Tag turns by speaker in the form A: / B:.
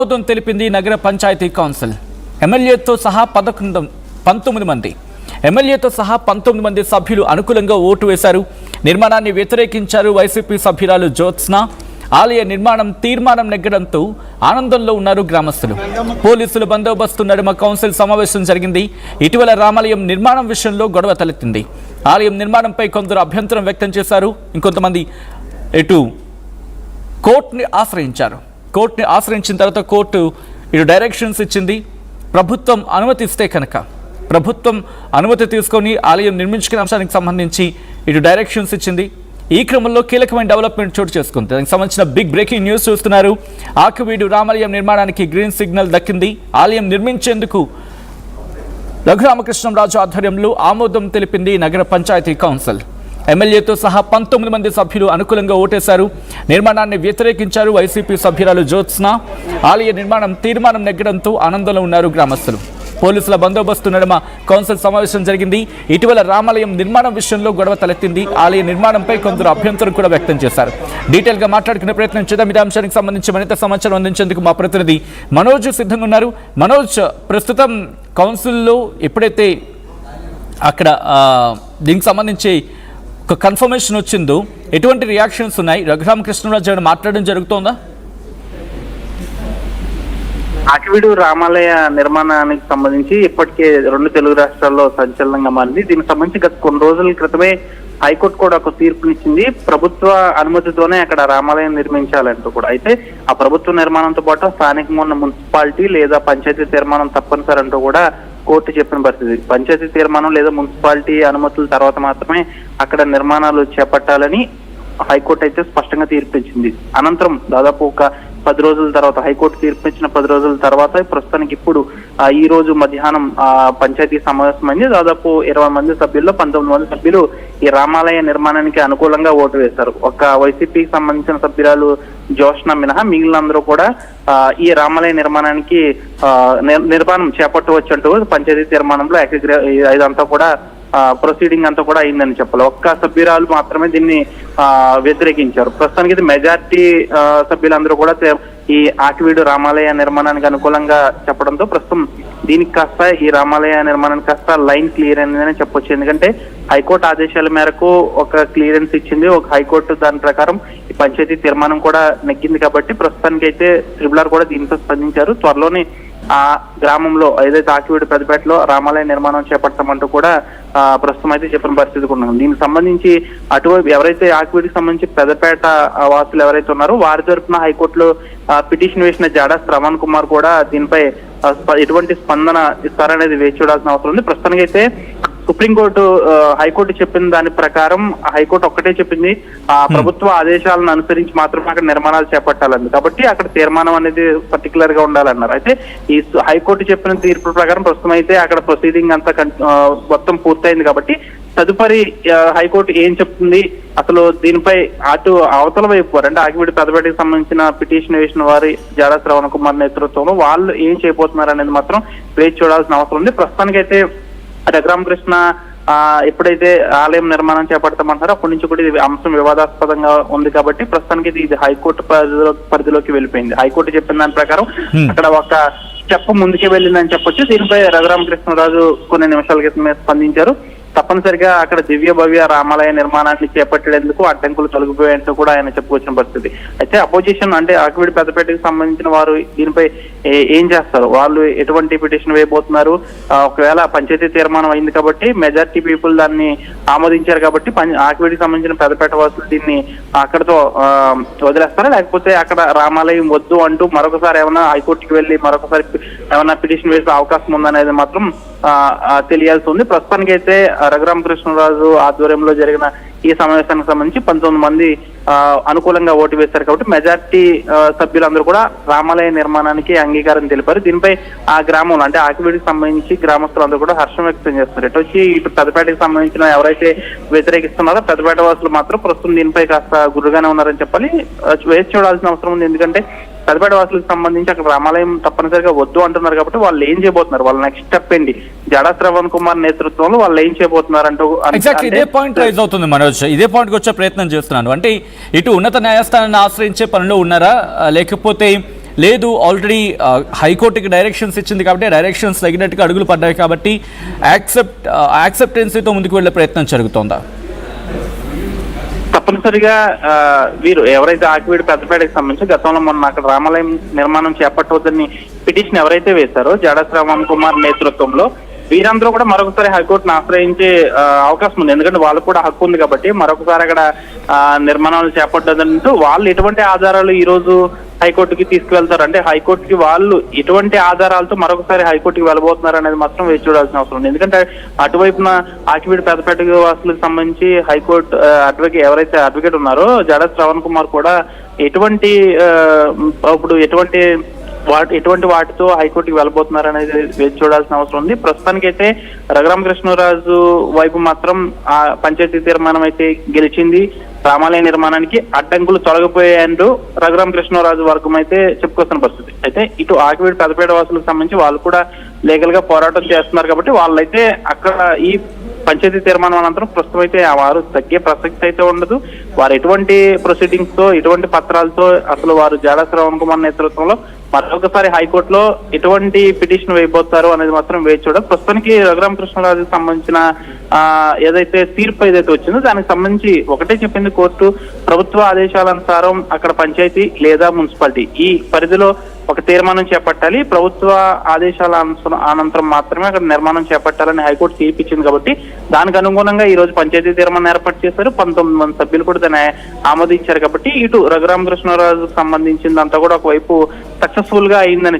A: ఆమోదం తెలిపింది నగర పంచాయతీ కౌన్సిల్. ఎమ్మెల్యేతో సహా 19 మంది సభ్యులు అనుకూలంగా ఓటు వేశారు. నిర్మాణాన్ని వ్యతిరేకించారు వైసీపీ సభ్యురాలు జ్యోత్స్న. ఆలయ నిర్మాణం తీర్మానం నెగ్గడంతో ఆనందంలో ఉన్నారు గ్రామస్తులు. పోలీసుల బందోబస్తు నడుమ కౌన్సిల్ సమావేశం జరిగింది. ఇటీవల రామాలయం నిర్మాణం విషయంలో గొడవ తలెత్తింది. ఆలయం నిర్మాణంపై కొందరు అభ్యంతరం వ్యక్తం చేశారు. ఇంకొంతమంది కోర్టుని ఆశ్రయించారు. కోర్టుని ఆశ్రయించిన తర్వాత కోర్టు డైరెక్షన్స్ ఇచ్చింది. ప్రభుత్వం అనుమతిస్తే కనుక ప్రభుత్వం అనుమతి తీసుకొని ఆలయం నిర్మించుకునే అంశానికి సంబంధించి డైరెక్షన్స్ ఇచ్చింది. ఈ క్రమంలో కీలకమైన డెవలప్మెంట్ చోటు చేసుకుంది. దానికి సంబంధించిన బిగ్ బ్రేకింగ్ న్యూస్ చూస్తున్నారు. ఆకివీడు రామాలయం నిర్మాణానికి గ్రీన్ సిగ్నల్ దక్కింది. ఆలయం నిర్మించేందుకు రఘురామకృష్ణంరాజు ఆధ్వర్యంలో ఆమోదం తెలిపింది నగర పంచాయతీ కౌన్సిల్. ఎమ్మెల్యేతో సహా 19 మంది సభ్యులు అనుకూలంగా ఓటేశారు. నిర్మాణాన్ని వ్యతిరేకించారు వైసీపీ సభ్యురాలు జ్యోత్స్న. ఆలయ నిర్మాణం తీర్మానం నెగ్గడంతో ఆనందంలో ఉన్నారు గ్రామస్తులు. పోలీసుల బందోబస్తు నడుమ కౌన్సిల్ సమావేశం జరిగింది. ఇటీవల రామాలయం నిర్మాణం విషయంలో గొడవ తలెత్తింది. ఆలయ నిర్మాణంపై కొందరు అభ్యంతరం కూడా వ్యక్తం చేశారు. డీటెయిల్గా మాట్లాడుకునే ప్రయత్నం చేద్దాం. ఇదే అంశానికి సంబంధించి మరింత సమాచారం అందించేందుకు మా ప్రతినిధి మనోజ్ సిద్ధంగా ఉన్నారు. మనోజ్, ప్రస్తుతం కౌన్సిల్లో ఎప్పుడైతే అక్కడ దీనికి సంబంధించి ఒక కన్ఫర్మేషన్ వచ్చిందో ఎటువంటి రియాక్షన్స్ ఉన్నాయి? రఘురామకృష్ణరాజు మాట్లాడడం జరుగుతోందా?
B: ఆకివీడు రామాలయ నిర్మాణానికి సంబంధించి ఇప్పటికే 2 తెలుగు రాష్ట్రాల్లో సంచలనంగా మారింది. దీనికి సంబంధించి గత కొన్ని రోజుల క్రితమే హైకోర్టు కూడా ఒక తీర్పునిచ్చింది. ప్రభుత్వ అనుమతితోనే అక్కడ రామాలయం నిర్మించాలంటూ కూడా. అయితే ఆ ప్రభుత్వ నిర్మాణంతో పాటు స్థానికంగా ఉన్న మున్సిపాలిటీ లేదా పంచాయతీ తీర్మానం తప్పనిసరి అంటూ కూడా కోర్టు చెప్పిన పరిస్థితి. పంచాయతీ తీర్మానం లేదా మున్సిపాలిటీ అనుమతుల తర్వాత మాత్రమే అక్కడ నిర్మాణాలు చేపట్టాలని హైకోర్టు అయితే స్పష్టంగా తీర్పిచ్చింది. అనంతరం దాదాపు ఒక 10 రోజుల తర్వాత హైకోర్టు తీర్పిచ్చిన 10 రోజుల తర్వాత ప్రస్తుతానికి ఇప్పుడు ఈ రోజు మధ్యాహ్నం పంచాయతీ సమావేశమైంది. దాదాపు 20 మంది సభ్యుల్లో 19 మంది సభ్యులు ఈ రామాలయ నిర్మాణానికి అనుకూలంగా ఓటు వేశారు. ఒక వైసీపీకి సంబంధించిన సభ్యురాలు జ్యోత్స్న మినహా మిగిలినందరూ కూడా ఈ రామాలయ నిర్మాణానికి నిర్మాణం చేపట్టవచ్చు అంటూ పంచాయతీ తీర్మానంలో ఇదంతా కూడా ప్రొసీడింగ్ అంతా కూడా అయిందని చెప్పాలి. ఒక్క సభ్యురాలు మాత్రమే దీన్ని వ్యతిరేకించారు. ప్రస్తుతానికి ఇది మెజార్టీ సభ్యులందరూ కూడా ఈ ఆకివీడు రామాలయ నిర్మాణానికి అనుకూలంగా చెప్పడంతో ప్రస్తుతం దీనికి కాస్త ఈ రామాలయ నిర్మాణానికి కాస్త లైన్ క్లియర్ అయిందని చెప్పొచ్చు. ఎందుకంటే హైకోర్టు ఆదేశాల మేరకు ఒక క్లియరెన్స్ ఇచ్చింది. ఒక హైకోర్టు దాని ప్రకారం ఈ పంచాయతీ తీర్మానం కూడా నెగ్గింది కాబట్టి ప్రస్తుతానికి అయితే ట్రిబ్యునల్ కూడా దీంతో స్పందించారు. త్వరలోనే ఆ గ్రామంలో ఏదైతే ఆకివీడు పెద్దపేటలో రామాలయ నిర్మాణం చేపడతామంటూ కూడా ప్రస్తుతం అయితే చెప్పిన పరిస్థితి ఉన్నాం. దీనికి సంబంధించి అటువైపు ఎవరైతే ఆకివీడికి సంబంధించి పెద్దపేట వాసులు ఎవరైతే ఉన్నారో వారి తరఫున హైకోర్టులో పిటిషన్ వేసిన జాడా శ్రవణ్ కుమార్ కూడా దీనిపై ఎటువంటి స్పందన ఇస్తారనేది వేచి చూడాల్సిన అవసరం ఉంది. ప్రస్తుతానికి అయితే సుప్రీంకోర్టు హైకోర్టు చెప్పిన దాని ప్రకారం హైకోర్టు ఒక్కటే చెప్పింది, ప్రభుత్వ ఆదేశాలను అనుసరించి మాత్రమే అక్కడ నిర్మాణాలు చేపట్టాలండి. కాబట్టి అక్కడ తీర్మానం అనేది పర్టికులర్ గా ఉండాలన్నారు. అయితే ఈ హైకోర్టు చెప్పిన తీర్పు ప్రకారం ప్రస్తుతం అయితే అక్కడ ప్రొసీడింగ్ అంతా మొత్తం పూర్తయింది. కాబట్టి తదుపరి హైకోర్టు ఏం చెప్తుంది, అసలు దీనిపై అటు అవతల వైపు అంటే ఆకివీడు పెద్దపేటకి సంబంధించిన పిటిషన్ వేసిన వారి జాడా శ్రవణ్ కుమార్ నేతృత్వంలో వాళ్ళు ఏం చేయబోతున్నారు అనేది మాత్రం వేచి చూడాల్సిన అవసరం ఉంది. ప్రస్తుతానికైతే రఘురామకృష్ణ ఎప్పుడైతే ఆలయం నిర్మాణం చేపడతామంటారో అప్పటి నుంచి కూడా ఇది అంశం వివాదాస్పదంగా ఉంది. కాబట్టి ప్రస్తుతానికి ఇది హైకోర్టు పరిధిలోకి వెళ్ళిపోయింది. హైకోర్టు చెప్పిన దాని ప్రకారం అక్కడ ఒక స్టెప్ ముందుకే వెళ్ళిందని చెప్పొచ్చు. దీనిపై రఘురామకృష్ణరాజు కొన్ని నిమిషాల క్రితమే స్పందించారు. తప్పనిసరిగా అక్కడ దివ్య భవ్య రామాలయ నిర్మాణాన్ని చేపట్టేందుకు అడ్డంకులు తొలగిపోయేందుకు కూడా ఆయన చెప్పుకొచ్చిన పరిస్థితి. అయితే అపోజిషన్ అంటే ఆకివీడు పెద్దపేటకి సంబంధించిన వారు దీనిపై ఏం చేస్తారు, వాళ్ళు ఎటువంటి పిటిషన్ వేయబోతున్నారు, ఒకవేళ పంచాయతీ తీర్మానం అయింది కాబట్టి మెజార్టీ పీపుల్ దాన్ని ఆమోదించారు కాబట్టి ఆకివీడికి సంబంధించిన పెద్దపేట వాసులు దీన్ని అక్కడతో వదిలేస్తారా, లేకపోతే అక్కడ రామాలయం వద్దు అంటూ మరొకసారి ఏమైనా హైకోర్టుకి వెళ్ళి మరొకసారి ఏమైనా పిటిషన్ వేసే అవకాశం ఉందనేది మాత్రం తెలియాల్సి ఉంది. ప్రస్తుతానికి అయితే రఘురామకృష్ణరాజు ఆధ్వర్యంలో జరిగిన ఈ సమావేశానికి సంబంధించి 19 మంది అనుకూలంగా ఓటు వేశారు. కాబట్టి మెజార్టీ సభ్యులందరూ కూడా రామాలయ నిర్మాణానికి అంగీకారం తెలిపారు. దీనిపై ఆ గ్రామంలో అంటే ఆకివీడికి సంబంధించి గ్రామస్తులందరూ కూడా హర్షం వ్యక్తం చేస్తున్నారు. ఇటు పెద్దపేటకి సంబంధించిన ఎవరైతే వ్యతిరేకిస్తున్నారో పెద్దపేట వాసులు మాత్రం ప్రస్తుతం దీనిపై కాస్త గురుగానే ఉన్నారని చెప్పాలి. వేచి చూడాల్సిన అవసరం ఉంది. ఎందుకంటే పెద్దపేట వాసులకు సంబంధించి అక్కడ రామాలయం తప్పనిసరిగా వద్దు అంటున్నారు కాబట్టి వాళ్ళు ఏం చేయబోతున్నారు, వాళ్ళ నెక్స్ట్ స్టెప్ ఏంటి, జాడా శ్రవణ్ కుమార్ నేతృత్వంలో వాళ్ళు ఏం చేయబోతున్నారు అంటూ
A: ఇదే పాయింట్ రైజ్ అవుతుంది మనోజ్. ఇదే పాయింట్ వచ్చే ప్రయత్నం చేస్తున్నాను. అంటే ఇటు ఉన్నత న్యాయస్థానాన్ని ఆశ్రయించే పనిలో ఉన్నారా, లేకపోతే లేదు ఆల్రెడీ హైకోర్టుకి డైరెక్షన్స్ ఇచ్చింది కాబట్టి డైరెక్షన్స్ తగినట్టుగా అడుగులు పడ్డాయి కాబట్టి యాక్సెప్టెన్సీతో ముందుకు వెళ్ళే ప్రయత్నం జరుగుతోందా?
B: తప్పనిసరిగా వీరు ఎవరైతే ఆకివీడు పెద్దపేటకి సంబంధించి గతంలో మొన్న అక్కడ రామాలయం నిర్మాణం చేపట్టవద్దని పిటిషన్ ఎవరైతే వేశారో జాడా శ్రవణ్ కుమార్ నేతృత్వంలో వీరందరూ కూడా మరొకసారి హైకోర్టును ఆశ్రయించే అవకాశం ఉంది. ఎందుకంటే వాళ్ళకు కూడా హక్కు ఉంది కాబట్టి మరొకసారి అక్కడ నిర్మాణాలు చేపట్టదంటూ వాళ్ళు ఎటువంటి ఆధారాలు ఈ రోజు హైకోర్టుకి తీసుకువెళ్తారు, అంటే హైకోర్టుకి వాళ్ళు ఎటువంటి ఆధారాలతో మరొకసారి హైకోర్టుకి వెళ్ళబోతున్నారు అనేది మాత్రం వేచి చూడాల్సిన అవసరం ఉంది. ఎందుకంటే అటువైపున ఆకివీడు పెద్దపేట వాసులకు సంబంధించి హైకోర్టు ఎవరైతే అడ్వకేట్ ఉన్నారో జాడా శ్రవణ్ కుమార్ కూడా ఎటువంటి వాటితో హైకోర్టుకి వెళ్ళబోతున్నారు అనేది వేచి చూడాల్సిన అవసరం ఉంది. ప్రస్తుతానికైతే రఘురామకృష్ణరాజు వైపు మాత్రం ఆ పంచాయతీ తీర్మానం అయితే గెలిచింది, రామాలయ నిర్మాణానికి అడ్డంకులు తొలగిపోయాయంటూ రఘురామకృష్ణరాజు వర్గం అయితే చెప్పుకొస్తున్న పరిస్థితి. అయితే ఇటు ఆకివీడు పెద్దపేట వాసులకు సంబంధించి వాళ్ళు కూడా లీగల్ గా పోరాటం చేస్తున్నారు కాబట్టి వాళ్ళైతే అక్కడ ఈ పంచాయతీ తీర్మానం అనంతరం ప్రస్తుతం అయితే వారు తగ్గే ప్రసక్తి అయితే ఉండదు. వారు ఎటువంటి ప్రొసీడింగ్స్ తో ఎటువంటి పత్రాలతో అసలు వారు జాడా శ్రవణ్ కుమార్ నేతృత్వంలో మరొకసారి హైకోర్టులో ఎటువంటి పిటిషన్ వేయబోతారు అనేది మాత్రం వేచి చూడాలి. ప్రస్తుతానికి రఘురామకృష్ణరాజుకి సంబంధించిన ఏదైతే తీర్పు ఏదైతే వచ్చిందో దానికి సంబంధించి ఒకటే చెప్పింది కోర్టు, ప్రభుత్వ ఆదేశాలనుసారం అక్కడ పంచాయతీ లేదా మున్సిపాలిటీ ఈ పరిధిలో ఒక తీర్మానం చేపట్టాలి, ప్రభుత్వ ఆదేశాల అనంతరం మాత్రమే అక్కడ నిర్మాణం చేపట్టాలని హైకోర్టు తీర్పు ఇచ్చింది కాబట్టి దానికి అనుగుణంగా ఈ రోజు పంచాయతీ తీర్మానం ఏర్పాటు చేశారు. 19 మంది సభ్యులు కూడా దాన్ని ఆమోదించారు కాబట్టి ఇటు రఘురామకృష్ణరాజుకు సంబంధించిందంతా కూడా ఒకవైపు సక్సెస్ఫుల్ గా అయిందని